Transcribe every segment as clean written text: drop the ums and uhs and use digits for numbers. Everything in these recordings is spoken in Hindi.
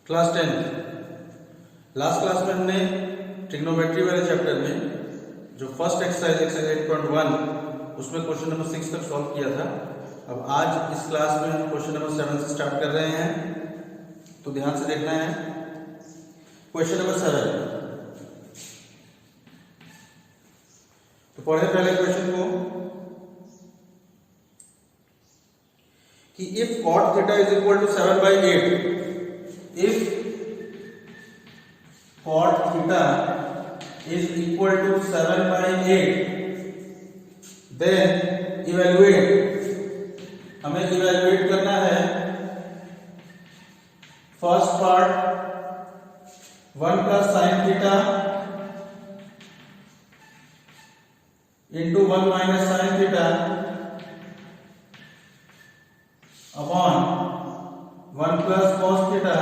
क्लास 10 लास्ट क्लास में हमने ट्रिग्नोमेट्री वाले चैप्टर में जो फर्स्ट एक्सरसाइज 8.1 उसमें क्वेश्चन नंबर 6 तक सॉल्व किया था। अब आज इस क्लास में हम क्वेश्चन नंबर 7 से स्टार्ट कर रहे हैं, तो ध्यान से देखना है। क्वेश्चन नंबर 7, तो पढ़े पहले क्वेश्चन को कि if cot theta is equal to 7/8, if cot theta is equal to 7/8, then evaluate, हमें evaluate करना है first part 1 plus sin theta into 1 minus sin theta upon 1 plus cos theta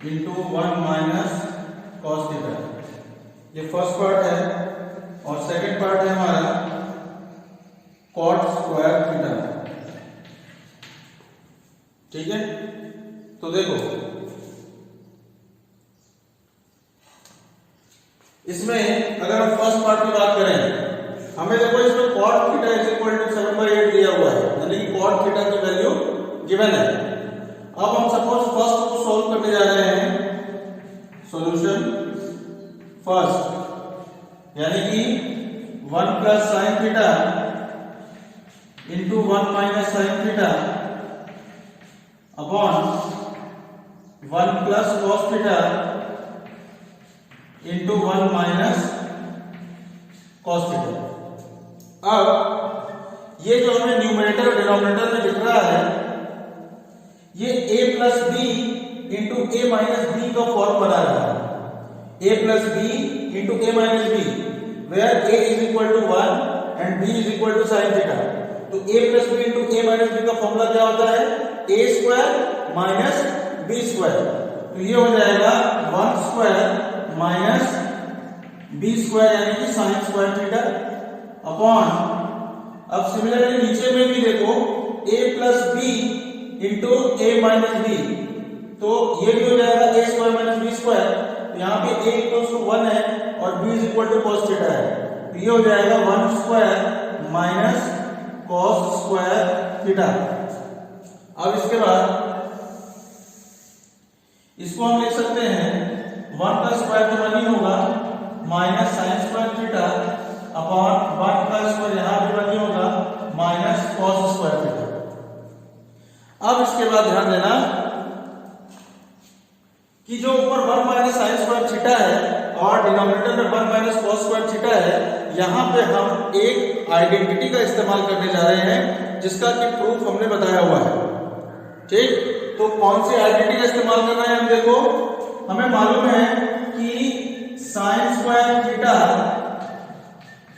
into 1 minus cos theta। ये फर्स्ट पार्ट है और सेकंड पार्ट है हमारा cot स्क्वायर थीटा। ठीक है, तो देखो इसमें अगर हम फर्स्ट पार्ट की बात करें, हमें देखो इसमें cot theta is equal to 7/8 दिया हुआ है, यानी कि cot थीटा की वैल्यू गिवन है। अब हम सपोज फर्स्ट को सॉल्व करने जा रहे हैं, सॉल्यूशन फर्स्ट यानी कि 1 plus sin theta into 1 minus sin theta upon 1 plus cos theta into 1 minus cos theta. अब ये जो हमें न्यूमरेटर और डिनोमिनेटर में दिख रहा है, ये a plus b into a minus b का फॉर्म बना रहा है। a plus b into a minus b, where a is equal to 1 and b is equal to sin theta। तो a plus b into a minus b का फॉर्मूला क्या होता है? a square minus b square. तो ये हो जाएगा 1 स्क्वायर माइनस b स्क्वायर यानी कि sin स्क्वायर थीटा अपॉन, अब सिमिलरली नीचे में भी देखो a plus b into a minus b, तो ये भी हो जाएगा a square minus b square. तो यहाँ पे a इक्वल्स टू 1 है और b is equal to cos theta है, तो ये हो जाएगा 1 square minus cos square theta. अब इसके बाद इसको हम लिख सकते हैं 1 का स्क्वायर तो 1 ही होगा minus sin square theta upon 1 का स्क्वायर यहाँ भी 1 ही होगा माइनस cos स्क्वायर थीटा। अब इसके बाद ध्यान देना कि जो ऊपर 1 माइनस साइन स्क्वायर थीटा है और डिनोमिनेटर में 1 माइनस cos स्क्वायर थीटा है, यहां पे हम एक आइडेंटिटी का इस्तेमाल करने जा रहे हैं जिसका कि प्रूफ हमने बताया हुआ है। ठीक, तो कौन सी आइडेंटिटी का इस्तेमाल करना है? हम देखो, हमें मालूम है कि sine square theta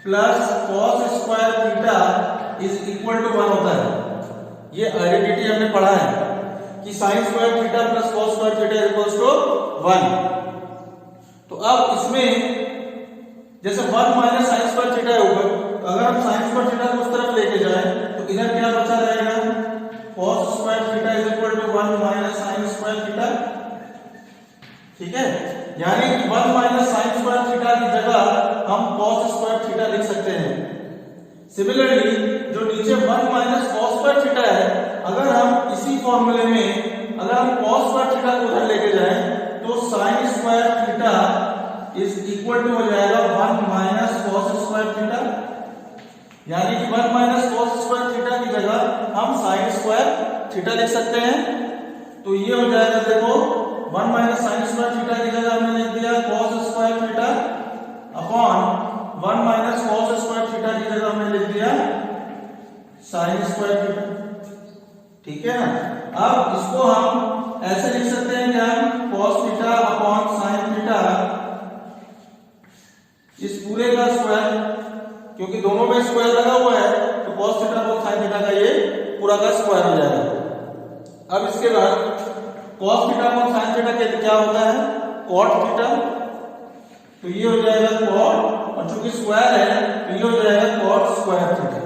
plus cos square theta is equal to 1 होता है। ये आइडेंटिटी हमने पढ़ा है कि sin square theta plus cos square theta equals to 1। तो अब इसमें जैसे 1 माइनस sin स्क्वायर थीटा है ऊपर, तो अगर हम sin स्क्वायर थीटा को उस तरफ लेके जाएं तो इधर क्या बचा रहेगा? cos square theta is equal to 1 minus sin square theta. ठीक है, यानी कि 1 माइनस sin स्क्वायर थीटा की जगह हम cos स्क्वायर थीटा लिख सकते हैं। सिमिलरली जो नीचे 1 माइनस cos स्क्वायर थीटा है, अगर हम इसी फॉर्मूले में अगर हम cos स्क्वायर थीटा को उधर लेके जाएं तो sin square theta is equal to हो जाएगा 1 माइनस cos स्क्वायर थीटा, यानी कि 1 माइनस cos स्क्वायर थीटा की जगह हम sin स्क्वायर थीटा लिख सकते हैं। तो ये हो जाएगा, देखो 1 माइनस sin स्क्वायर थीटा की जगह हमने लिख दिया cos square theta upon 1 minus cos square theta की जगह हमने लिख दिया sin स्क्वायर थीटा। ठीक है ना, अब इसको हम ऐसे लिख सकते हैं क्या? cos theta upon sin theta इस पूरे का स्क्वायर, क्योंकि दोनों में स्क्वायर लगा हुआ है तो cos theta upon sin theta का ये पूरा का स्क्वायर हो जाएगा। अब इसके बाद cos theta upon sin theta क्या होता है? cot थीटा, तो ये हो जाएगा cot, और चूंकि स्क्वायर है तो ये हो जाएगा cot स्क्वायर थीटा।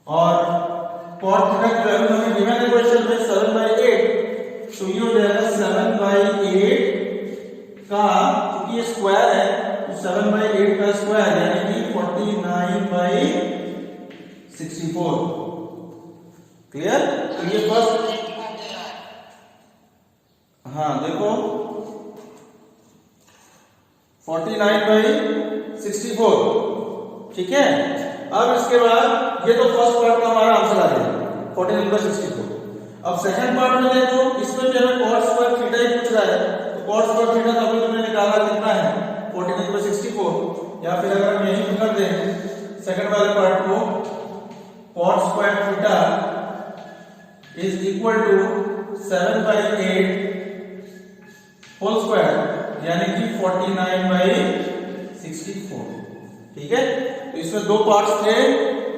और cot थीटा की वैल्यू हमें गिवन है क्वेश्चन में 7/8, तो ये हो जाएगा 7/8 का, क्योंकि ये स्क्वायर है तो 7/8 का स्क्वायर यानी कि 49/64। क्लियर? तो ये फर्स्ट, हाँ देखो 49/64, ठीक है। अब इसके बाद ये तो फर्स्ट पार्ट का हमारा आंसर आ गया 49/64। अब सेकंड पार्ट में देखो, इसमें भी हमें cos स्क्वायर थीटा ही पूछ रहा है, तो cos स्क्वायर थीटा तो अभी तुमने निकाला कितना है 49/64, या फिर अगर हम यही कर दें सेकंड वाले पार्ट को, cos square theta is equal to 7/8 whole square यानी कि 49/64, ठीक है। तो इसमें दो पार्ट्स थे,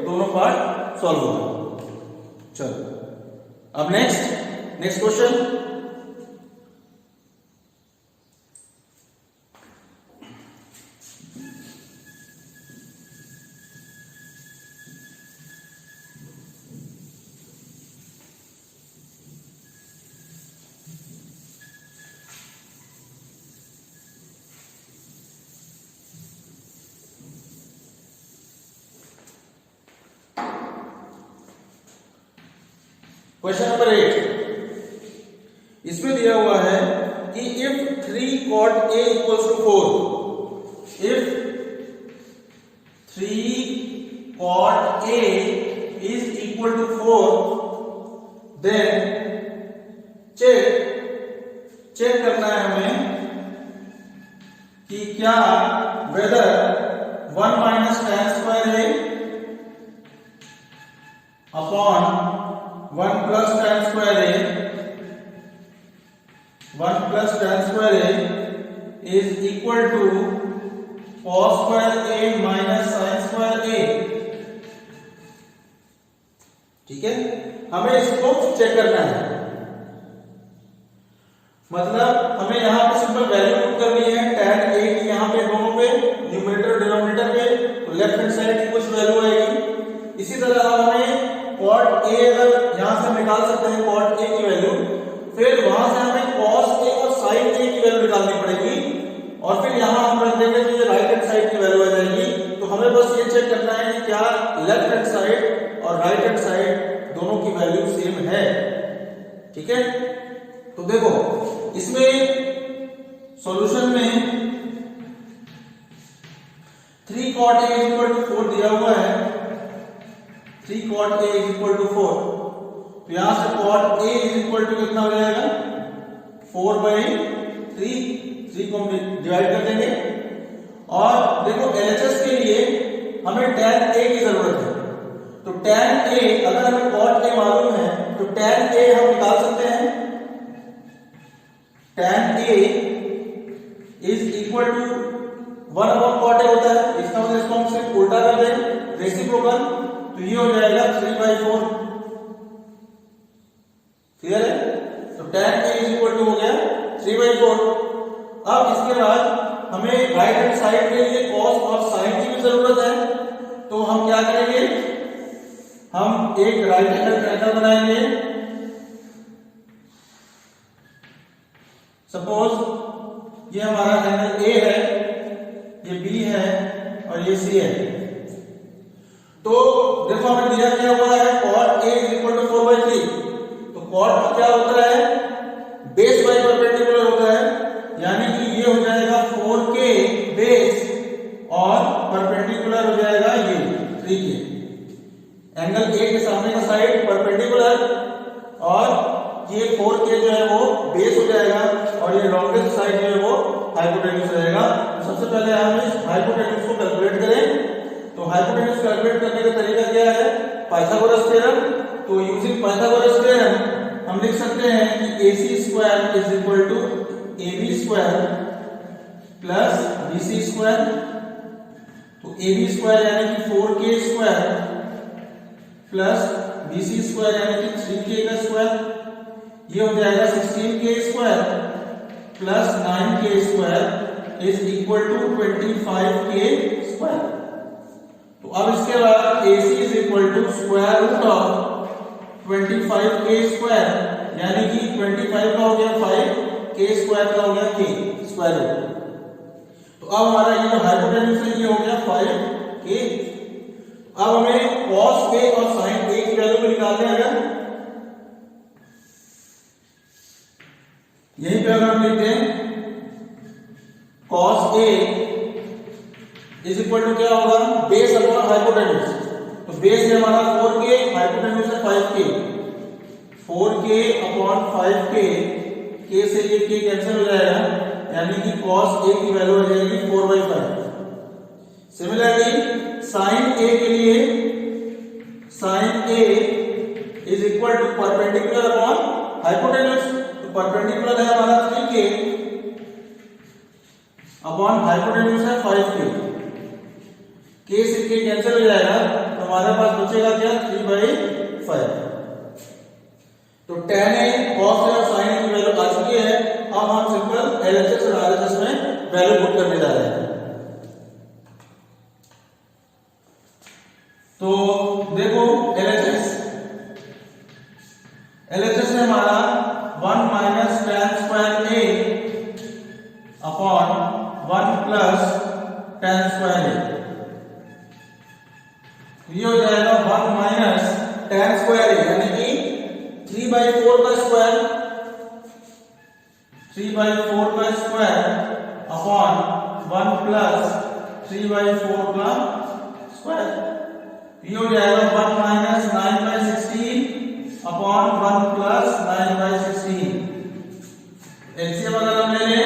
दोनों पार्ट सॉल्व हो गए। चलो अब नेक्स्ट क्वेश्चन। क्वेश्चन नंबर 8, इसमें दिया हुआ है कि if 3 cot A equals to 4, if 3 cot A is equal to 4, then check करना है हमें कि क्या whether 1 minus tan square A upon 1 plus tan square A, 1 plus tan square A is equal to cos square A minus sin square A, ठीक है। हमें इसको चेक करना है, मतलब हमें यहां पे सिंपल वैल्यू पुट करनी है tan A की, यहां पे दोनों पे न्यूमरेटर और डिनोमिनेटर पे, तो लेफ्ट हैंड साइड की कुछ वैल्यू आएगी। इसी तरह हमें cot A अगर यहां से निकाल सकते हैं cot A की वैल्यू, फिर वहां से हमें cos A और sin A की वैल्यू निकालनी पड़ेगी, और फिर यहां हम रख देंगे तो ये राइट हैंड साइड की वैल्यू आ जाएगी। तो हमें बस ये चेक करना है कि क्या लेफ्ट हैंड साइड और राइट हैंड साइड दोनों की वैल्यू सेम है, ठीक है। तो देखो इसमें सॉल्यूशन में 3 cot A is equal to 4 दिया हुआ है, 3 cot A is equal to 4, तो यहां से cot A is equal to कितना हो जाएगा 4/3, 3 को हम डिवाइड कर देंगे। और देखो LHS के लिए हमें tan A की जरूरत है, तो tan A अगर हमें cot A मालूम है तो tan A हम निकाल सकते हैं, tan A is equal to 1/cot A होता है, इसका मतलब इसको हम सिर्फ उल्टा कर दें रेसिप्रोकल, तो ये हो जाएगा 3/4, क्लियर है। तो tan A is equal to हो गया 3/4। अब इसके बाद हमें राइट हैंड साइड के लिए cos और sin की भी जरूरत है, तो हम क्या करेंगे, हम एक राइट एंगल ट्रायंगल बनाएंगे। सपोज ये हमारा एंगल A है, ये B है और ये C है। तो देखो हमें दिया क्या हुआ है cot A is equal to 4/3, तो cot क्या होता है बेस बाय परपेंडिकुलर होता है, यानी कि ये हो जाएगा 4k बेस और परपेंडिकुलर हो जाएगा ये 3k। एंगल A के सामने का साइड परपेंडिकुलर और ये 4k जो है वो बेस हो जाएगा और ये लॉन्गेस्ट साइड जो है वो हाइपोटेन्यूज रहेगा। तो सबसे पहले हम इस हाइपोटेन्यूज को कैलकुलेट करें, तो हाइपोटेन्यूज कैलकुलेट करने का तरीका क्या है, पाइथागोरस थ्योरम। तो यूजिंग पाइथागोरस थ्योरम हम लिख सकते हैं कि AC square is equal to AB square plus BC square, तो AB स्क्वायर यानी कि 4k square plus BC square यानी कि 3k का स्क्वायर, ये हो जाएगा 16k square plus 9k square is equal to 25k square. तो अब इसके बाद AC is equal to square root of 25k square यानी कि 25 का हो गया 5, k स्क्वायर का हो गया k स्क्वायर रूट। तो अब हमारा ये जो हाइपोटेन्यूज है ये हो गया 5k। अब हमें cos a और sin a की वैल्यू निकालते हैं। अगर यहीं पे अगर हम लिखते हैं cos a is equal to क्या होगा, बेस अपॉन हाइपोटेन्यूज। तो बेस है हमारा 4k, हाइपोटेन्यूज है 5k, 4k upon 5k, k से ये k कैंसिल हो जाएगा, यानी कि cos a की वैल्यू हो जाएगी 4/5। सिमिलरली sin a के लिए sin a is equal to perpendicular upon hypotenuse. तो परपेंडिकुलर है हमारा 3k अपॉन हाइपोटेन्यूज है 5k, k से k कैंसिल हो जाएगा, तो हमारे पास बचेगा क्या 3/5। तो tan a, cos a और sin a की वैल्यू आ चुकी है। अब हम सिंपल LHS और RHS में वैल्यू पुट करने जा रहे हैं। तो देखो LHS है हमारा 1 minus tan square a upon 1 plus tan square a। ये हो जाएगा 1 माइनस tan स्क्वायर a, यानी कि 3/4 का स्क्वायर, 3/4 का स्क्वायर अपॉन 1 प्लस 3/4 का स्क्वायर। ये हो जाएगा 1 माइनस 9/16 अपॉन 1 प्लस 9/16। एलसीएम अगर हम ले लें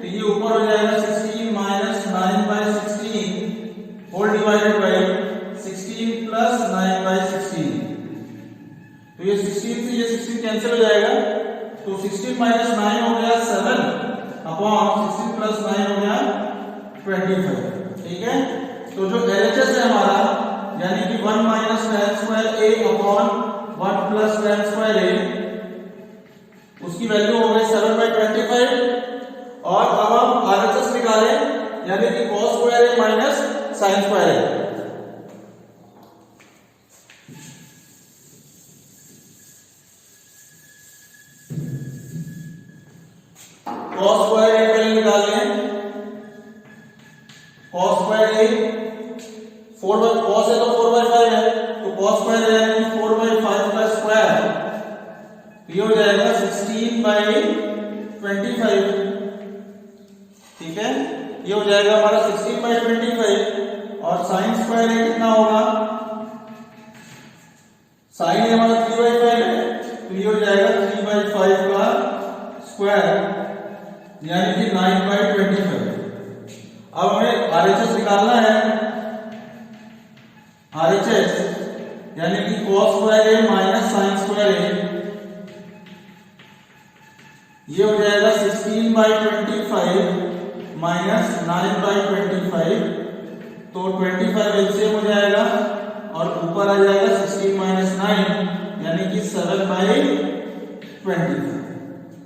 तो ये ऊपर हो जाएगा 16 minus 9/16 whole divided by 16 plus 9/16। तो ये 16 से ये 16 कैंसिल हो जाएगा, तो 16 माइनस 9 हो गया 7 अपॉन 16 प्लस 9 हो गया 25। ठीक है, तो जो LHS है हमारा यानी कि 1 minus tan square a upon 1 plus tan square a, उसकी वैल्यू हो गई 7/25। और अब हम RHS निकालें, यानी कि cos square a minus sin square a। cos square a पहले निकाल लें। cos स्क्वायर a 4 cos है तो 4/5 है, तो cos स्क्वायर है यानी 4/5 का स्क्वायर, ये हो जाएगा 16/25। ठीक है, ये हो जाएगा हमारा 16/25। और sin स्क्वायर है कितना होगा, sin है हमारा 3/5 है, तो ये हो जाएगा 3/5 का स्क्वायर, यानी कि 9/25। अब हमें RHS निकालना है। RHS यानी कि cos square a minus sin square a, ये हो जाएगा 16/25 माइनस 9/25। तो 25 एलसीएम हो जाएगा और ऊपर आ जाएगा 16 माइनस 9 यानी कि 7/25।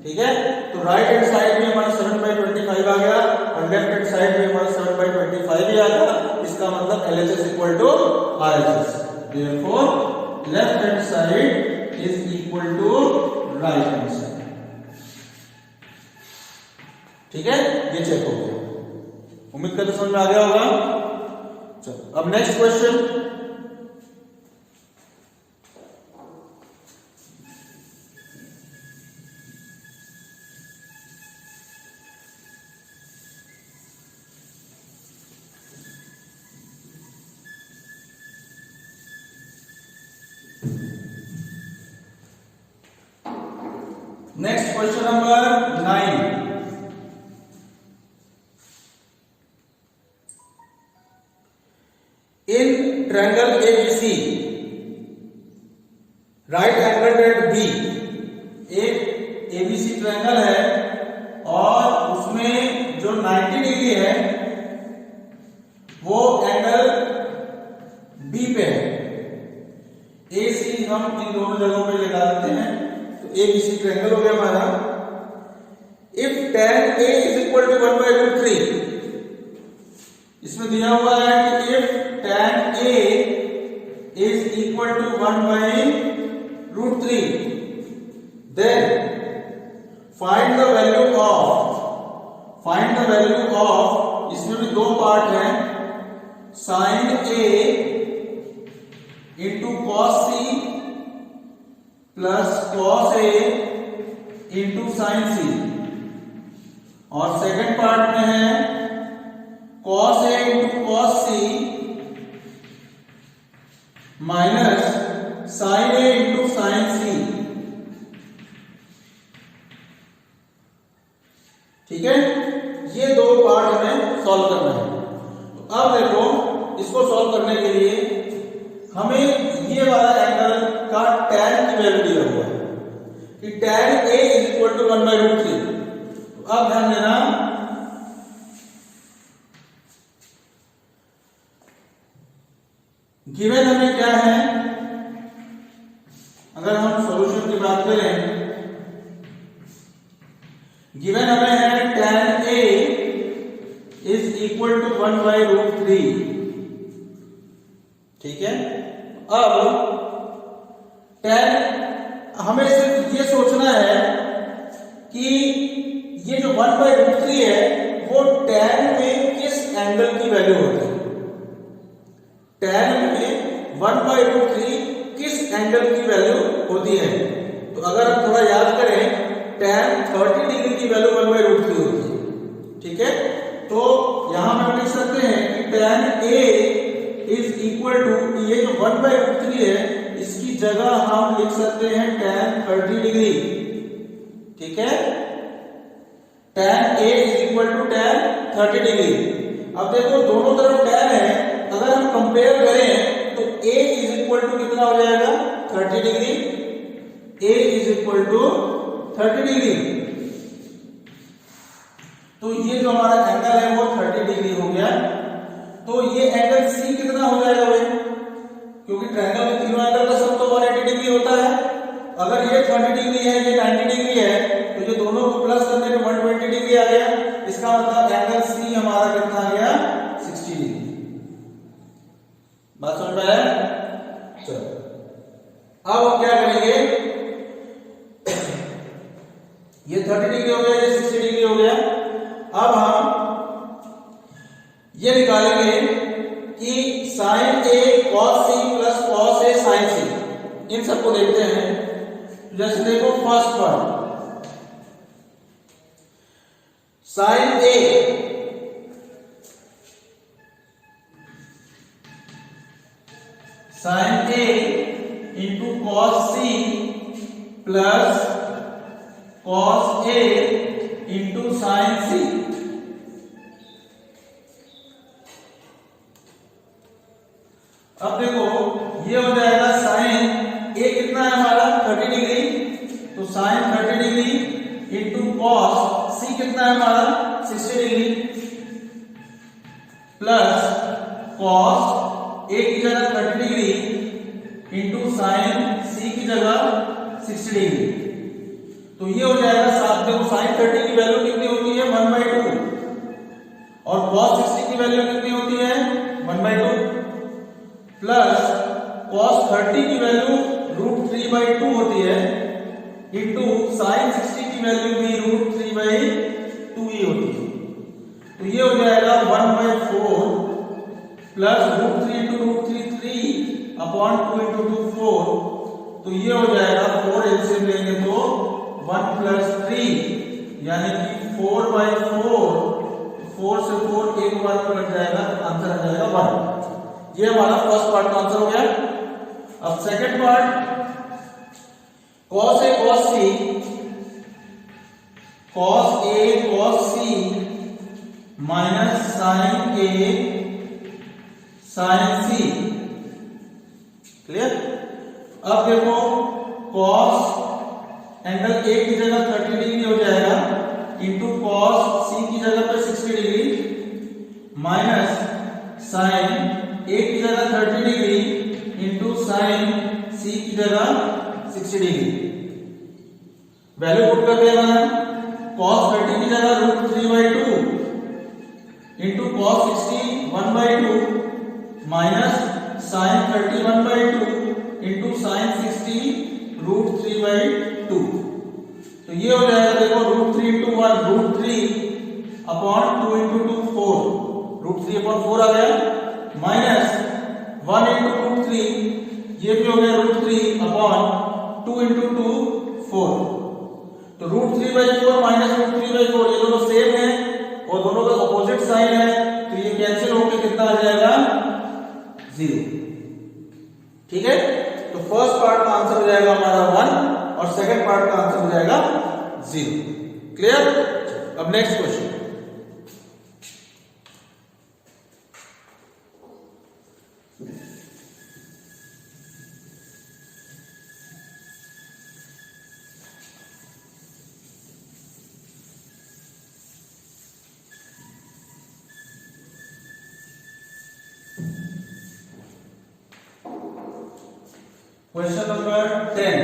ठीक है, तो राइट हैंड साइड में हमारा 7/25 आ गया और लेफ्ट हैंड साइड में हमारा 7/25 भी आ गया। इसका मतलब LHS equal to RHS। Therefore, left hand side is equal to right hand side। ठीक है, ये चेक हो गया। उम्मीद करते समझ में आ गया होगा। चलो अब next question. Next question number 9। In triangle ABC right angle at B, एक ABC ट्रायंगल है और उसमें जो 90 डिग्री है वो एंगल B पे है। AC हम इन दोनों जगहों पे लगा देते हैं, तो ABC ट्रायंगल हो गया हमारा। If tan A is equal to 1/√3, इसमें दिया हुआ है कि if tan A is equal to 1/√3 then value of, इसमें भी दो पार्ट हैं, sine A into cos C plus cos A into sine C, और सेकंड पार्ट में है cos A into cos C minus sine A into sine C. ठीक है, ये दो पार्ट हमें सॉल्व करना है। तो अब देखो, इसको सॉल्व करने के लिए हमें ये वाला एंगल का tan की वैल्यू दिया हुआ है कि tan A is equal to 1/√3। तो अब ध्यान देना, गिवन हमें क्या है, अगर हम सॉल्यूशन की बात करें, गिवन हमें है tan A is equal to 1/√3। ठीक है, अब tan, हमें सिर्फ ये सोचना है कि ये जो 1/√3 है वो tan में किस एंगल की वैल्यू होती है, tan में 1/√3 किस एंगल की वैल्यू होती है। तो अगर हम थोड़ा याद करें, tan 30 डिग्री की वैल्यू 1/√3 होती है। ठीक है, तो यहां हम लिख सकते हैं कि tan A is equal to, ये जो 1/√3 है इसकी जगह हम लिख सकते हैं tan 30 डिग्री। ठीक है, tan A is equal to tan 30 degree. अब देखो दोनों तरफ tan है, अगर हम कंपेयर करें तो A इज इक्वल टू कितना हो जाएगा, 30 degree. A is equal to 30 degree. तो ये जो हमारा एंगल है वो 30 डिग्री हो गया। तो ये एंगल C कितना हो जाएगा भाई, क्योंकि ट्रायंगल में तीनों एंगल का सम तो 180 डिग्री होता है। अगर ये 30 डिग्री है, ये 90 डिग्री है, तो ये दोनों को प्लस करने पे 120 डिग्री आ गया। इसका मतलब एंगल C हमारा कितना आ गया, 60 डिग्री। बात समझ में आया? चलो अब हम क्या करेंगे, ये 30 डिग्री हो गया, ये 60 डिग्री हो गया। अब हम ये निकालेंगे कि sine A cos C plus cos A sin C, इन सबको देखते हैं। जैसे देखो first part, sine A into cos C plus cos A into sin C। अब देखो ये हो जाएगा साइन A कितना है हमारा, 30 डिग्री, तो sine 30 degree into cos C कितना है हमारा, 60 डिग्री, प्लस कॉस A की जगह 30 डिग्री इंटू साइन C की जगह 60 डिग्री। तो ये हो जाएगा साथ, देखो साइन 30 की वैल्यू कितनी होती है, 1/2, और cos 60 की वैल्यू कितनी होती है, 1/2, प्लस cos 30 की वैल्यू √3/2 होती है, इंटू साइन 60 की वैल्यू भी √3/2 ही होती है। तो ये हो जाएगा 1/4 प्लस √3 इंटू √3 3/2 इंटू 2 4। तो ये हो जाएगा 4 एलसीएम लेंगे तो 1 प्लस 3 यानी कि 4/4, 4 से 4 एक बार कट जाएगा, तो आंसर आ जाएगा 1। ये हमारा फर्स्ट पार्ट का आंसर हो गया। अब second part, cos A cos C, cos A cos C minus sin A sin C। Clear? अब देखो cos एंगल A की जगह 30 डिग्री हो जाएगा, इंटू cos C की जगह पे 60 डिग्री, माइनस sin A की जगह 30 डिग्री इंटू साइन C की जगह 60 डिग्री। वैल्यू पुट कर देना है, cos 30 की जगह √3/2 into cos 60 1/2 minus sin 30 1/2 into sin 60 √3/2। तो ये हो जाएगा देखो √3 इंटू 1 √3 अपॉन 2 इंटू 2 4, √3 अपॉन 4 आ गया, माइनस 1 इंटू √3, ये भी हो गया √3 अपॉन 2 इंटू 2 4। तो √3/4 माइनस √3/4 ये दोनों सेम है और दोनों का अपोजिट साइन है, तो ये कैंसिल होकर कितना आ जाएगा 0। ठीक है, तो फर्स्ट पार्ट का आंसर हो जाएगा हमारा 1 और सेकंड पार्ट का आंसर हो जाएगा 0। क्लियर? अब next question, question number 10।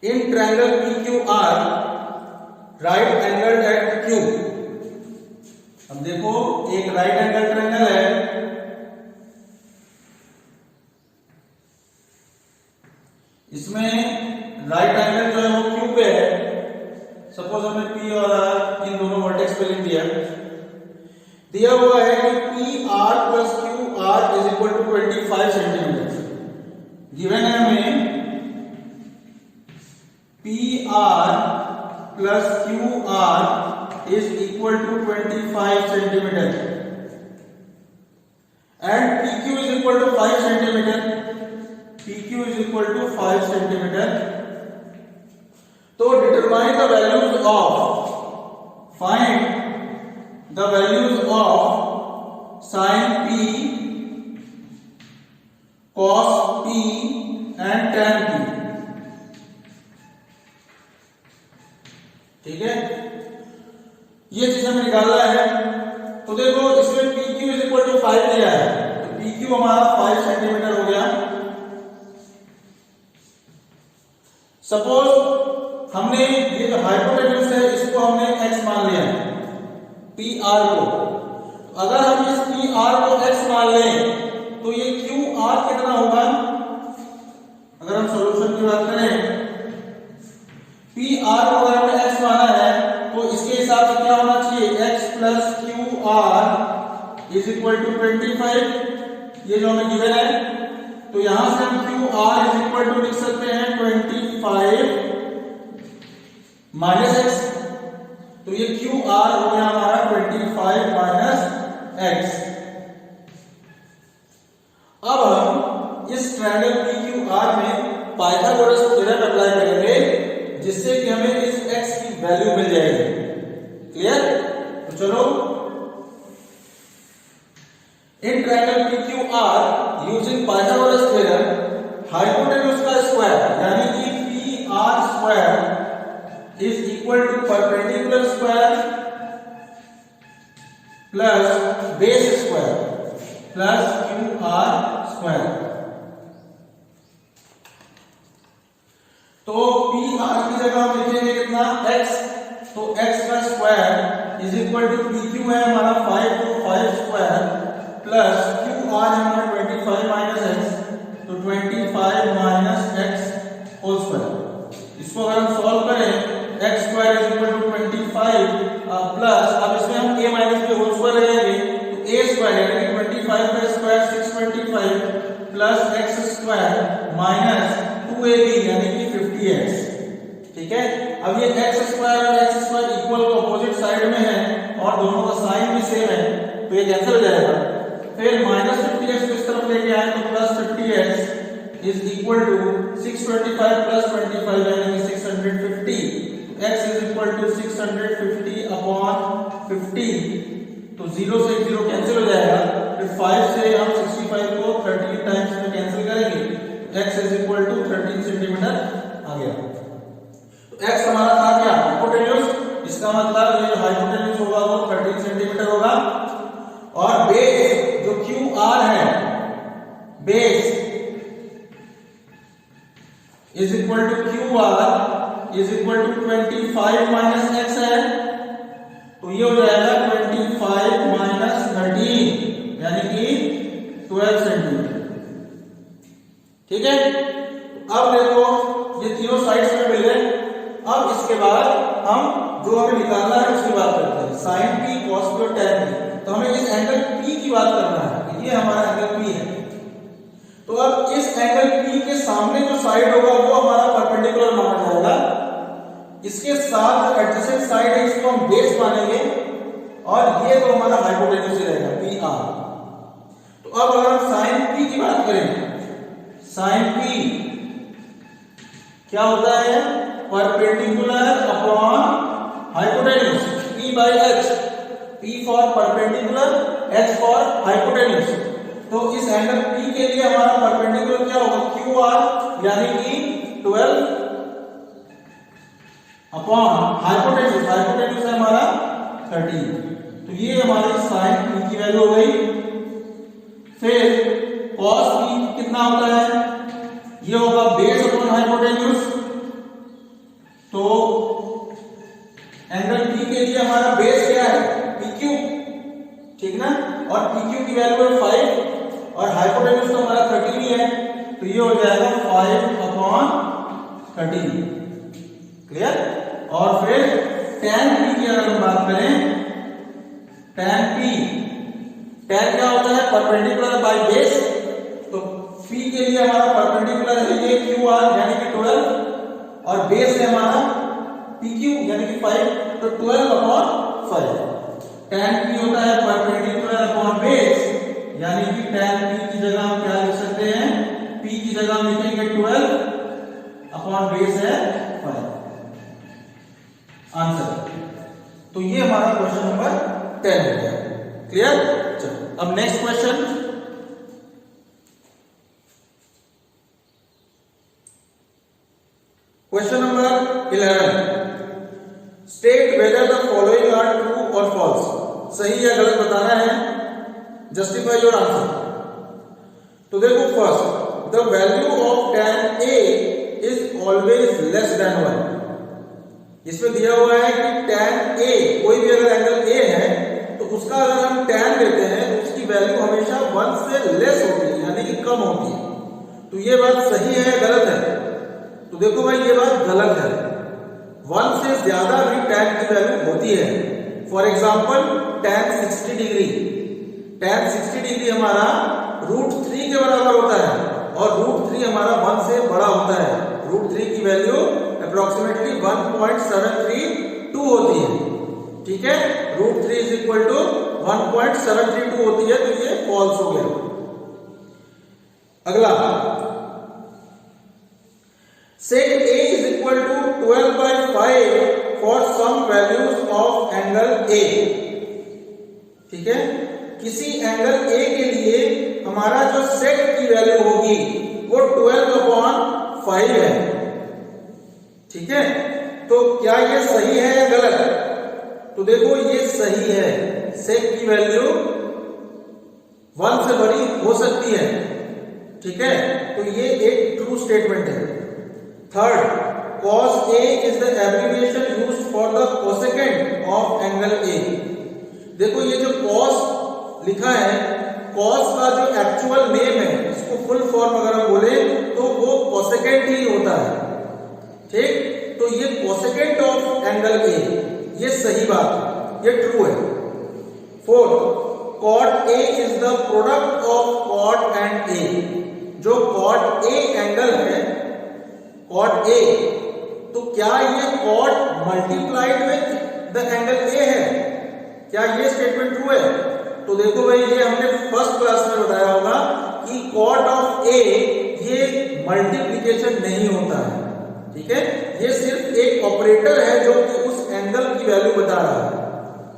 In triangle PQR, right angled at Q। अब देखो एक राइट एंगल ट्रायंगल है, इसमें राइट एंगल जो है वो Q पे है। सपोज हमें P और R इन दोनों वर्टेक्स पे लिख दिया हुआ है कि PR plus QR is equal to 25 centimetre. Given है हमें PR plus QR is equal to 25 centimetre and PQ is equal to 5 centimetre. PQ is equal to 5 centimetre. तो determine the values of, find the values of sin P, cos P and tan P। ठीक है, ये चीज हमें निकालना है। तो देखो इसमें PQ इज इक्वल टू 5 दिया है, तो PQ हमारा 5 सेंटीमीटर हो गया। सपोज हमने ये जो हाइपोटेन्यूज है इसको हमने x मान लिया है, PR को। तो अगर हम इस PR को x मान लें तो ये QR कितना होगा? अगर हम सॉल्यूशन की बात करें, PR को अगर हमने x माना है तो इसके हिसाब से क्या होना चाहिए? x plus QR is equal to 25, ये जो हमें गिवन है। तो यहां से हम QR इज इक्वल टू लिख सकते हैं 25 माइनस x। तो ये QR हो गया हमारा 25 माइनस x। अब हम इस ट्रायंगल PQR में पाइथागोरस थ्योरम अप्लाई करेंगे, जिससे कि हमें इस x की वैल्यू मिल जाएगी। क्लियर? तो चलो, in triangle PQR using Pythagoras theorem, hypotenuse का स्क्वायर यानी कि PR square is equal to perpendicular square plus base square plus QR square। तो PR की जगह हम लिखेंगे कितना? x। तो x का square is equal to PQ है हमारा 5, तो 5 स्क्वायर प्लस QR है हमारा 25 माइनस x, तो 25 माइनस x होल स्क्वायर। इसको अगर हम सॉल्व करें, x square is equal to 25 plus, अब इसमें हम a minus b whole square लगाएंगे, तो a स्क्वायर यानी कि 25 का square 625 plus x square minus 2ab यानी कि 50x। ठीक है, अब ये x स्क्वायर और x स्क्वायर इक्वल को अपोजिट साइड में है और दोनों का साइन भी सेम है, तो ये कैंसिल हो जाएगा। फिर माइनस 50x को इस तरफ लेके आए तो plus 50x is equal to 625 plus 25 यानी कि 650। x is equal to 650 upon 50, तो 0 से 0 कैंसिल हो जाएगा। फिर 5 से हम 65 को 13 टाइम्स में कैंसिल करेंगे, x is equal to 13 centimetre आ गया। तो x हमारा था क्या? हाइपोटेन्यूज। इसका मतलब ये हाइपोटेन्यूज होगा वो 13 सेंटीमीटर होगा। और बेस जो QR है, base is equal to QR is equal to 25 minus x है, तो ये हो जाएगा 25 माइनस 13 यानी कि 12 सेंटीमीटर। ठीक है, अब देखो ये तीनों साइड्स में मिल गए, हम जो हमें निकालना है उसकी बात करते हैं, साइन पी कॉस पी और टैन पी। तो हमें इस एंगल पी की बात करना है, ये हमारा एंगल पी है। तो अब इस एंगल पी के सामने जो साइड होगा वो हमारा परपेंडिकुलर माना जाएगा, इसके साथ एडजेसेंट साइड है इसको हम बेस मानेंगे, और ये तो हमारा हाइपोटेन्यूज ही रहेगा पी आर। तो अब अगर हम साइन पी की बात करें, साइन पी क्या होता है, perpendicular upon hypotenuse, P by H, P for perpendicular, H for hypotenuse. तो इस एंगल पी के लिए हमारा परपेंडिकुलर क्या होगा, क्यू आर, यानी कि 12 अपॉन हाइपोटेन्यूज, हाइपोटेन्यूज है हमारा 13। तो ये हमारी साइन पी की वैल्यू हो गई। फिर कॉस पी कितना होता है, ये होगा बेस अपॉन हाइपोटेन्यूज। तो एंगल पी के लिए हमारा बेस क्या है, PQ, ठीक ना, और PQ की वैल्यू है 5 और हाइपोटेन्यूज तो हमारा 13 ही है, तो ये हो जाएगा 5 अपॉन 13। क्लियर। और फिर tan P की अगर हम बात करें, tan P, tan क्या होता है, परपेंडिकुलर बाय बेस। तो P के लिए हमारा परपेंडिकुलर है ये QR यानी कि 12, और बेस है हमारा PQ यानी कि 5, तो 12 अपॉन 5। tan P होता है परपेंडिकुलर अपॉन बेस, यानी कि tan P की जगह हम क्या लिख सकते हैं, P की जगह हम लिखेंगे 12 अपॉन बेस है 5। आंसर। तो ये हमारा क्वेश्चन नंबर 10 हो गया। क्लियर। चलो अब next question, question number 11, state whether the following are true और फॉल्स। सही या गलत बताना है, जस्टिफाई योर आंसर। तो देखो first, the value of tan A is always less than 1। इसमें दिया हुआ है कि tan A, कोई भी अगर एंगल A है तो उसका अगर हम tan लेते हैं तो उसकी वैल्यू हमेशा 1 से लेस होती है, यानी कि कम होती है। तो ये बात सही है या गलत है? तो देखो भाई ये बात गलत है, 1 से ज्यादा भी tan की वैल्यू होती है। For example tan 60 degree, tan 60 degree हमारा √3 के बराबर होता है, और √3 हमारा 1 से बड़ा होता है। √3 की वैल्यू अप्रोक्सीमेटली 1.732 होती है, ठीक है। √3 इज इक्वल टू 1.732 होती है, तो ये फॉल्स हो गया। अगला, set A is equal to 12/5 for some values of angle A। ठीक है, किसी एंगल A के लिए हमारा जो सेट की वैल्यू होगी वो 12/5 है, ठीक है। तो क्या ये सही है या गलत? तो देखो ये सही है, सेट की वैल्यू 1 से बड़ी हो सकती है, ठीक है। तो ये एक ट्रू स्टेटमेंट है। Third, cos A is the abbreviation used for the cosecant of angle A। देखो ये जो cos लिखा है, cos का जो एक्चुअल नेम है, इसको फुल फॉर्म अगर हम बोले तो वो cosecant ही होता है, ठीक। तो ये cosecant of angle A, ये सही बात है, ये ट्रू है। Fourth, cot A is the product of cot and A। जो cot A एंगल है, cot A, तो क्या ये cot multiplied with the angle A है? क्या ये स्टेटमेंट ट्रू है? तो देखो भाई ये हमने फर्स्ट क्लास में बताया होगा कि cot ऑफ A ये मल्टीप्लिकेशन नहीं होता है, ठीक है। ये सिर्फ एक ऑपरेटर है जो कि उस एंगल की वैल्यू बता रहा है,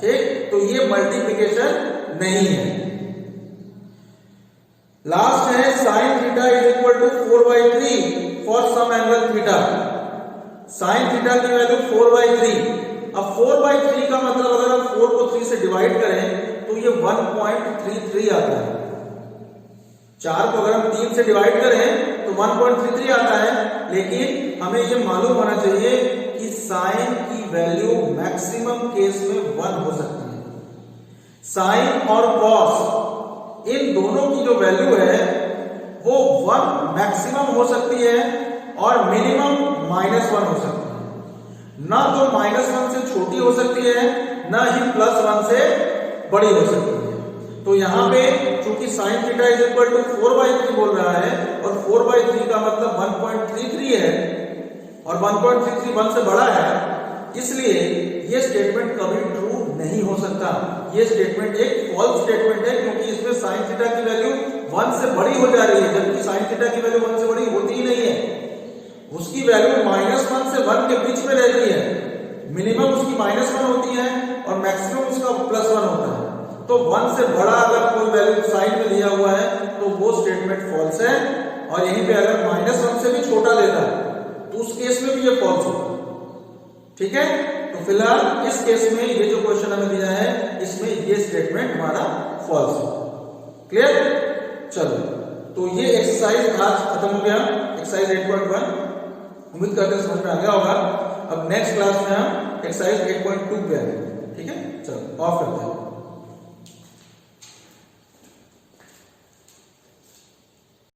ठीक। तो ये मल्टीप्लिकेशन नहीं है। लास्ट है sin theta is equal to 4/3 for some angle theta. sin theta की वैल्यू 4/3। अब 4/3 का मतलब अगर हम 4 को 3 से डिवाइड करें तो ये 1.33 आता है। 4 को अगर हम 3 से डिवाइड करें तो 1.33 आता है, लेकिन हमें ये मालूम होना चाहिए कि sin की वैल्यू मैक्सिमम केस में 1 हो सकती है। sin और cos इन दोनों की जो वैल्यू है वो 1 मैक्सिमम हो सकती है और मिनिमम -1 हो सकती है। ना तो -1 से छोटी हो सकती है ना ही +1 से बड़ी हो सकती है। तो यहाँ पे चूंकि sin theta is equal to 4/3 बोल रहा है और 4/3 का मतलब 1.33 है और 1.33 1 से बड़ा है, इसलिए ये स्टेटमेंट कभी ट्रू नहीं हो सकता। ये स्टेटमेंट एक फॉल्स स्टेटमेंट है क्योंकि इसमें sin थीटा की वैल्यू 1 से बड़ी हो जा रही है, जबकि sin थीटा की वैल्यू 1 से बड़ी होती ही नहीं है। उसकी वैल्यू -1 से 1 के बीच में रहती है। मिनिमम उसकी -1 होती है और मैक्सिमम उसका +1 होता है। तो 1 से बड़ा अगर कोई वैल्यू साइन में दिया हुआ है तो वो स्टेटमेंट फॉल्स है, और यहीं पे अगर -1 से भी छोटा देता है तो उस केस में भी ये फॉल्स होगा। ठीक है, तो फिलहाल इस केस में ये जो क्वेश्चन हमें दिया है इसमें ये स्टेटमेंट हमारा फॉल्स है। क्लियर? चलो, तो ये एक्सरसाइज आज खत्म हो गया, एक्सरसाइज 8.1। उम्मीद करते हैं समझ में आ गया होगा। अब नेक्स्ट क्लास में हम एक्सरसाइज 8.2 पे आएंगे। ठीक है, चलो ऑफ करते हैं।